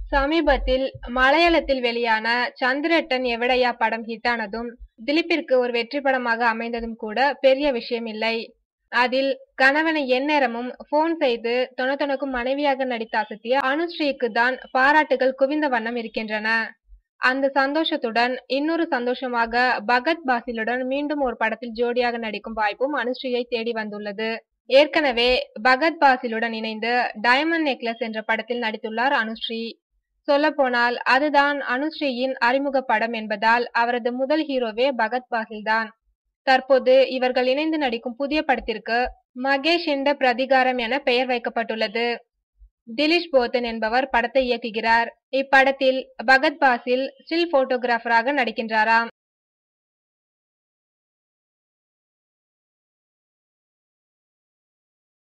சமீபத்தில் மலையாளத்தில் வெளியான சந்திரட்டன் எவடையா படம் ஹிட்டானதும் திலீப்பிற்கு ஒரு வெற்றி படமாக அமைந்ததும் கூட பெரிய விஷயம் இல்லை. அதில் கணவனை எந்நேரமும் போன் செய்து தொணத்தொணக்கும் மனைவியாக நடித்து அசத்திய அனுஸ்ரீக்கு தான் பாராட்டுகள் குவிந்த வண்ணம் இருக்கின்றன. அந்த சந்தோஷத்துடன் இன்னொரு சந்தோஷமாக பகத் பாசிலுடன் மீண்டும் ஒரு படத்தில் ஜோடியாக நடிக்கும் வாய்ப்பும் அனுஸ்ரீயை தேடி வந்துள்ளது. ஏற்கனவே பகத் பாசிலுடன் இணைந்து டைமண்ட் நெக்லஸ் என்ற படத்தில் நடித்துள்ளார் அனுஸ்ரீ. சொல்லப்போனால் அதுதான் அனுஸ்ரீயின் அறிமுக படம் என்பதால் அவரது முதல் ஹீரோவே பகத் பாசில் தான். தற்போது இவர்கள் இணைந்து நடிக்கும் புதிய படத்திற்கு மகேஷ் என்ற பிரதிகாரம் என பெயர் வைக்கப்பட்டுள்ளது. திலீஷ் போத்தன் என்பவர் படத்தை இயக்குகிறார். இப்படத்தில் பகத் பாசில் ஸ்டில் போட்டோகிராஃபராக நடிக்கின்றாராம்.